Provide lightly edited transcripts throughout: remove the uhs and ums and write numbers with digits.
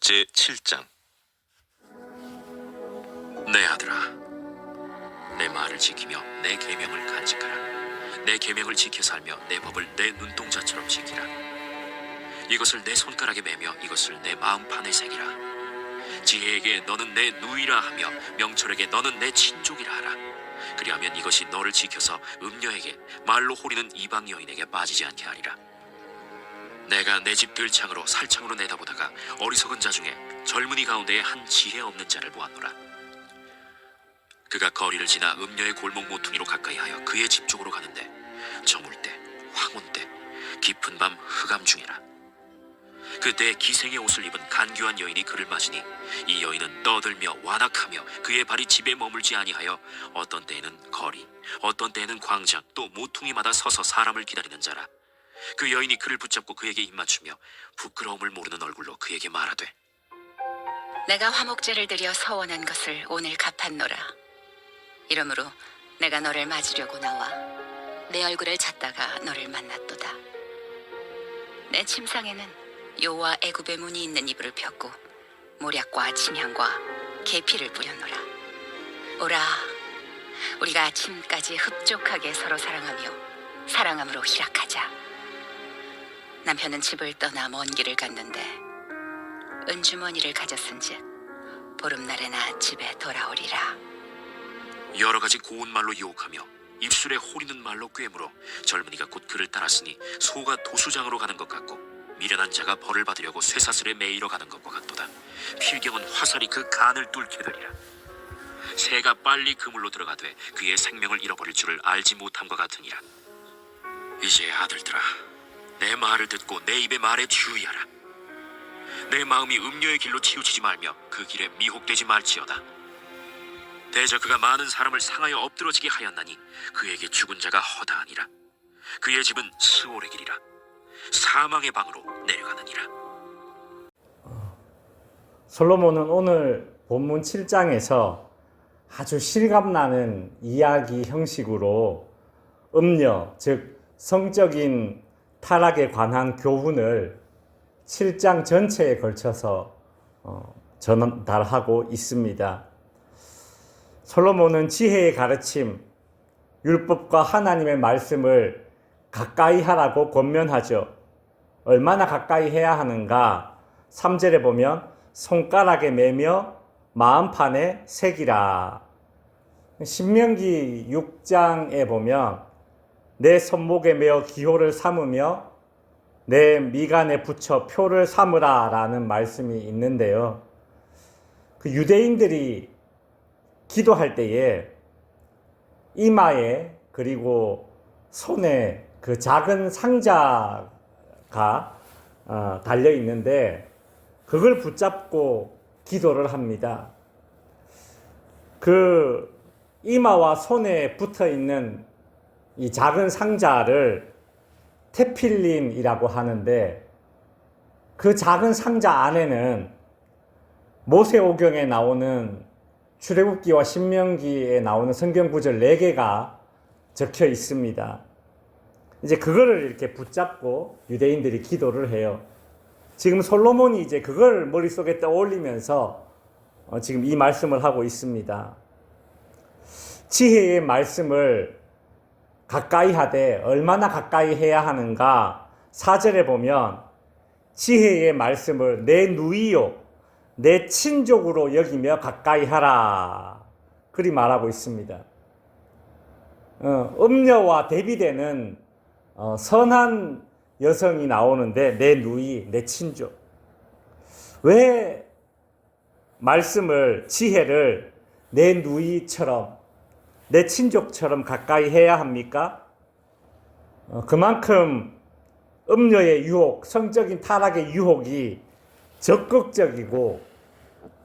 제7장. 내 아들아, 내 말을 지키며 내 계명을 간직하라. 내 계명을 지켜 살며 내 법을 내 눈동자처럼 지키라. 이것을 내 손가락에 매며 이것을 내 마음판에 새기라. 지혜에게 너는 내 누이라 하며 명철에게 너는 내 친족이라 하라. 그리하면 이것이 너를 지켜서 음녀에게 말로 호리는 이방 여인에게 빠지지 않게 하리라. 내가 내 집 들창으로 살창으로 내다보다가 어리석은 자 중에 젊은이 가운데에 한 지혜 없는 자를 보았노라. 그가 거리를 지나 음녀의 골목 모퉁이로 가까이 하여 그의 집 쪽으로 가는데 저물 때, 황혼 때, 깊은 밤 흑암 중이라. 그때 기생의 옷을 입은 간교한 여인이 그를 맞으니 이 여인은 떠들며 완악하며 그의 발이 집에 머물지 아니하여 어떤 때에는 거리, 어떤 때에는 광장, 또 모퉁이마다 서서 사람을 기다리는 자라. 그 여인이 그를 붙잡고 그에게 입맞추며 부끄러움을 모르는 얼굴로 그에게 말하되, 내가 화목제를 드려 서원한 것을 오늘 갚았노라. 이러므로 내가 너를 맞으려고 나와 내 얼굴을 찾다가 너를 만났도다. 내 침상에는 요와 애굽의 문이 있는 이불을 폈고 모략과 침향과 계피를 뿌렸노라. 오라, 우리가 아침까지 흡족하게 서로 사랑하며 사랑함으로 희락하자. 남편은 집을 떠나 먼 길을 갔는데 은주머니를 가졌은즉 보름날에나 집에 돌아오리라. 여러 가지 고운 말로 유혹하며 입술에 호리는 말로 꿰물어 젊은이가 곧 그를 따랐으니 소가 도수장으로 가는 것 같고 미련한 자가 벌을 받으려고 쇠사슬에 매이러 가는 것과 같도다. 필경은 화살이 그 간을 뚫게 되리라. 새가 빨리 그물로 들어가되 그의 생명을 잃어버릴 줄을 알지 못함과 같으니라. 이제 아들들아, 내 말을 듣고 내 입의 말에 주의하라. 내 마음이 음녀의 길로 치우치지 말며 그 길에 미혹되지 말지어다. 대저 그가 많은 사람을 상하여 엎드러지게 하였나니 그에게 죽은 자가 허다하니라. 그의 집은 스올의 길이라. 사망의 방으로 내려가느니라. 솔로몬은 오늘 본문 7장에서 아주 실감나는 이야기 형식으로 음녀, 즉 성적인 타락에 관한 교훈을 7장 전체에 걸쳐서 전달하고 있습니다. 솔로몬은 지혜의 가르침, 율법과 하나님의 말씀을 가까이 하라고 권면하죠. 얼마나 가까이 해야 하는가? 3절에 보면 손가락에 매며 마음판에 새기라. 신명기 6장에 보면 내 손목에 매어 기호를 삼으며 내 미간에 붙여 표를 삼으라 라는 말씀이 있는데요. 그 유대인들이 기도할 때에 이마에 그리고 손에 그 작은 상자가 달려 있는데 그걸 붙잡고 기도를 합니다. 그 이마와 손에 붙어 있는 이 작은 상자를 테필림이라고 하는데 그 작은 상자 안에는 모세오경에 나오는 출애굽기와 신명기에 나오는 성경 구절 4개가 적혀 있습니다. 이제 그거를 이렇게 붙잡고 유대인들이 기도를 해요. 지금 솔로몬이 이제 그걸 머릿속에 떠올리면서 지금 이 말씀을 하고 있습니다. 지혜의 말씀을 가까이 하되 얼마나 가까이 해야 하는가? 4절에 보면 지혜의 말씀을 내 누이요 내 친족으로 여기며 가까이 하라. 그리 말하고 있습니다. 음녀와 대비되는 선한 여성이 나오는데 내 누이, 내 친족. 왜 말씀을, 지혜를 내 누이처럼, 내 친족처럼 가까이 해야 합니까? 그만큼 음녀의 유혹, 성적인 타락의 유혹이 적극적이고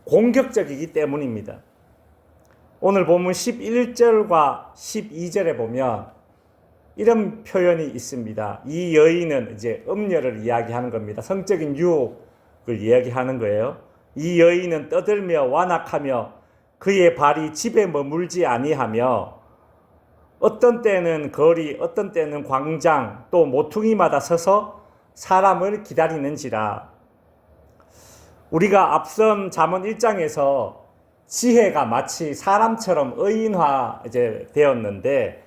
공격적이기 때문입니다. 오늘 본문 11절과 12절에 보면 이런 표현이 있습니다. 이 여인은 이제 음녀를 이야기하는 겁니다. 성적인 유혹을 이야기하는 거예요. 이 여인은 떠들며 완악하며 그의 발이 집에 머물지 아니하며 어떤 때는 거리, 어떤 때는 광장, 또 모퉁이마다 서서 사람을 기다리는지라. 우리가 앞선 잠언 1장에서 지혜가 마치 사람처럼 의인화 이제 되었는데,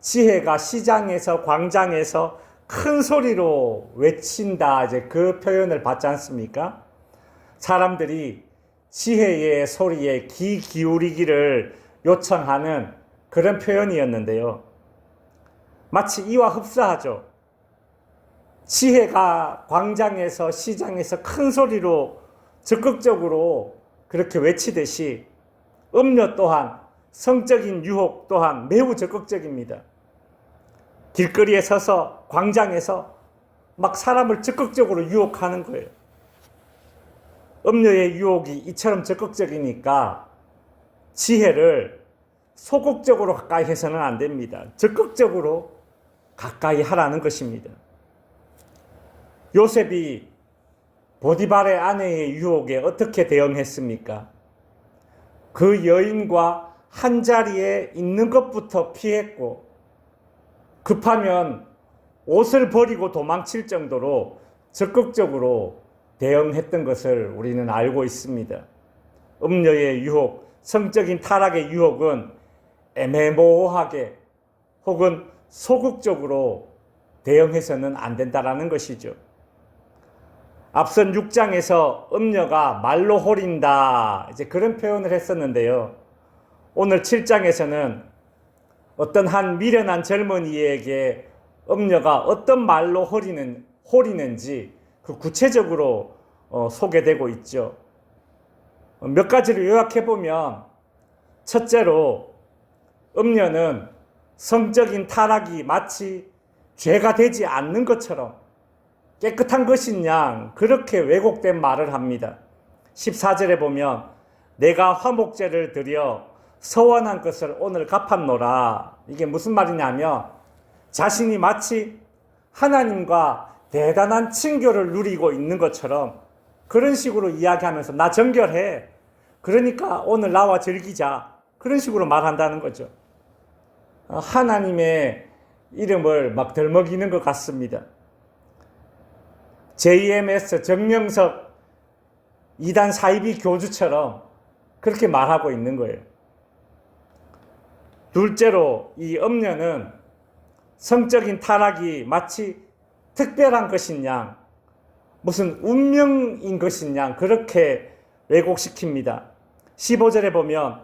지혜가 시장에서 광장에서 큰 소리로 외친다, 이제 그 표현을 받지 않습니까? 사람들이 지혜의 소리에 귀 기울이기를 요청하는 그런 표현이었는데요. 마치 이와 흡사하죠. 지혜가 광장에서 시장에서 큰 소리로 적극적으로 그렇게 외치듯이 음료 또한 성적인 유혹 또한 매우 적극적입니다. 길거리에 서서 광장에서 막 사람을 적극적으로 유혹하는 거예요. 음료의 유혹이 이처럼 적극적이니까 지혜를 소극적으로 가까이 해서는 안 됩니다. 적극적으로 가까이 하라는 것입니다. 요셉이 보디발의 아내의 유혹에 어떻게 대응했습니까? 그 여인과 한 자리에 있는 것부터 피했고, 급하면 옷을 버리고 도망칠 정도로 적극적으로 대응했던 것을 우리는 알고 있습니다. 음녀의 유혹, 성적인 타락의 유혹은 애매모호하게 혹은 소극적으로 대응해서는 안 된다는 것이죠. 앞선 6장에서 음녀가 말로 호린다, 이제 그런 표현을 했었는데요. 오늘 7장에서는 어떤 한 미련한 젊은이에게 음녀가 어떤 말로 호리는지 그 구체적으로 소개되고 있죠. 몇 가지를 요약해보면, 첫째로 음녀는 성적인 타락이 마치 죄가 되지 않는 것처럼 깨끗한 것인 양 그렇게 왜곡된 말을 합니다. 14절에 보면 내가 화목제를 드려 서원한 것을 오늘 갚았노라. 이게 무슨 말이냐면 자신이 마치 하나님과 대단한 친교를 누리고 있는 것처럼 그런 식으로 이야기하면서 나 정결해, 그러니까 오늘 나와 즐기자, 그런 식으로 말한다는 거죠. 하나님의 이름을 막 덜먹이는 것 같습니다. JMS 정명석 이단 사이비 교주처럼 그렇게 말하고 있는 거예요. 둘째로 이 음녀는 성적인 타락이 마치 특별한 것인 양, 무슨 운명인 것인 양 그렇게 왜곡시킵니다. 15절에 보면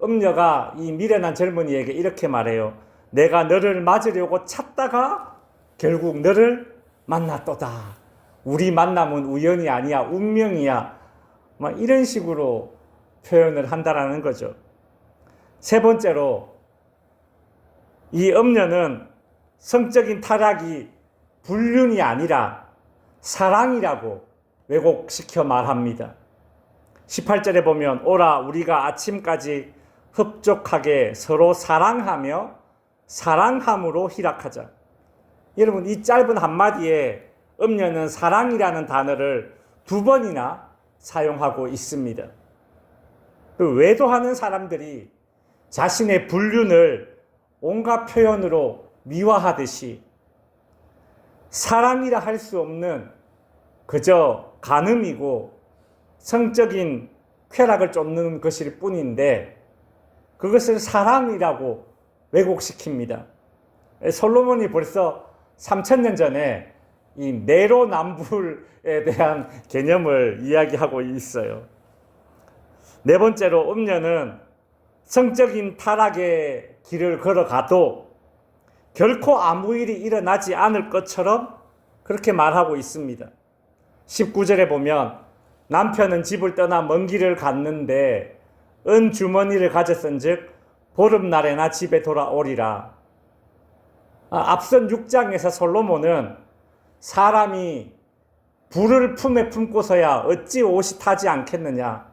음녀가 이 미련한 젊은이에게 이렇게 말해요. 내가 너를 맞으려고 찾다가 결국 너를 만났도다. 우리 만남은 우연이 아니야, 운명이야. 막 이런 식으로 표현을 한다라는 거죠. 세 번째로 이 음녀는 성적인 타락이 불륜이 아니라 사랑이라고 왜곡시켜 말합니다. 18절에 보면 오라 우리가 아침까지 흡족하게 서로 사랑하며 사랑함으로 희락하자. 여러분, 이 짧은 한마디에 음녀는 사랑이라는 단어를 2번이나 사용하고 있습니다. 외도하는 사람들이 자신의 불륜을 온갖 표현으로 미화하듯이 사랑이라 할 수 없는 그저 간음이고 성적인 쾌락을 쫓는 것일 뿐인데 그것을 사랑이라고 왜곡시킵니다. 솔로몬이 벌써 3000년 전에 이 내로남불에 대한 개념을 이야기하고 있어요. 네 번째로 음녀는 성적인 타락의 길을 걸어가도 결코 아무 일이 일어나지 않을 것처럼 그렇게 말하고 있습니다. 19절에 보면 남편은 집을 떠나 먼 길을 갔는데 은 주머니를 가졌은즉 보름날에나 집에 돌아오리라. 앞선 6장에서 솔로몬은 사람이 불을 품에 품고서야 어찌 옷이 타지 않겠느냐,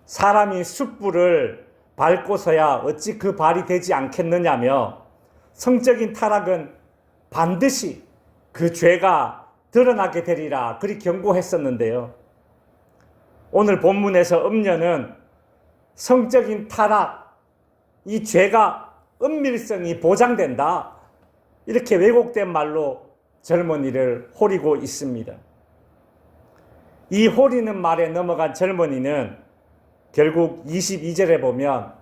사람이 숯불을 밟고서야 어찌 그 발이 되지 않겠느냐며 성적인 타락은 반드시 그 죄가 드러나게 되리라 그리 경고했었는데요. 오늘 본문에서 음녀는 성적인 타락, 이 죄가 은밀성이 보장된다, 이렇게 왜곡된 말로 젊은이를 호리고 있습니다. 이 호리는 말에 넘어간 젊은이는 결국 22절에 보면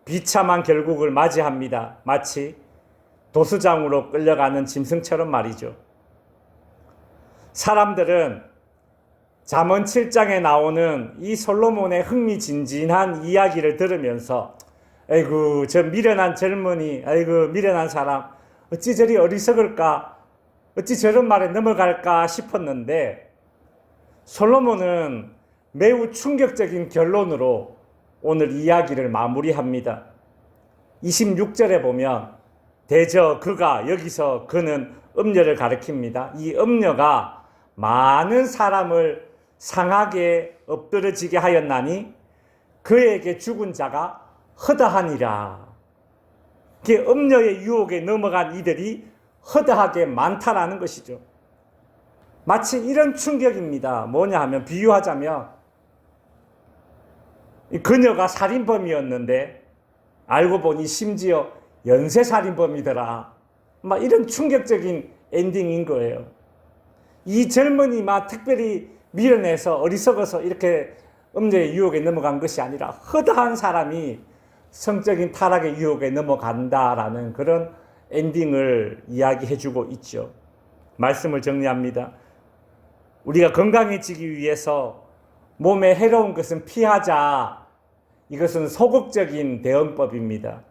비참한 결국을 맞이합니다. 마치 도수장으로 끌려가는 짐승처럼 말이죠. 사람들은 잠언 7장에 나오는 이 솔로몬의 흥미진진한 이야기를 들으면서 아이고 저 미련한 젊은이, 아이고 미련한 사람, 어찌 저리 어리석을까, 어찌 저런 말에 넘어갈까 싶었는데 솔로몬은 매우 충격적인 결론으로 오늘 이야기를 마무리합니다. 26절에 보면 대저 그가, 여기서 그는 음녀를 가리킵니다. 이 음녀가 많은 사람을 상하게 엎드러지게 하였나니 그에게 죽은 자가 허다하니라. 음녀의 유혹에 넘어간 이들이 허다하게 많다라는 것이죠. 마치 이런 충격입니다. 뭐냐 하면, 비유하자면 그녀가 살인범이었는데 알고 보니 심지어 연쇄살인범이더라. 막 이런 충격적인 엔딩인 거예요. 이 젊은이만 특별히 미련해서 어리석어서 이렇게 음녀의 유혹에 넘어간 것이 아니라 허다한 사람이 성적인 타락의 유혹에 넘어간다라는 그런 엔딩을 이야기해주고 있죠. 말씀을 정리합니다. 우리가 건강해지기 위해서 몸에 해로운 것은 피하자. 이것은 소극적인 대응법입니다.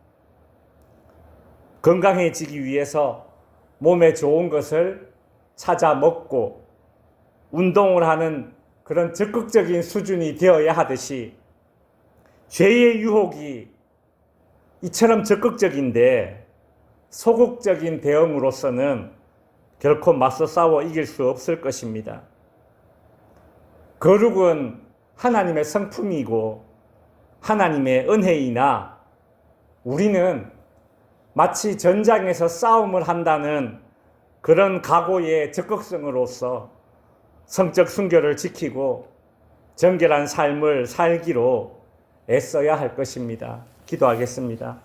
건강해지기 위해서 몸에 좋은 것을 찾아 먹고 운동을 하는 그런 적극적인 수준이 되어야 하듯이 죄의 유혹이 이처럼 적극적인데 소극적인 대응으로서는 결코 맞서 싸워 이길 수 없을 것입니다. 거룩은 하나님의 성품이고 하나님의 은혜이나 우리는 마치 전장에서 싸움을 한다는 그런 각오의 적극성으로서 성적 순결을 지키고 정결한 삶을 살기로 애써야 할 것입니다. 기도하겠습니다.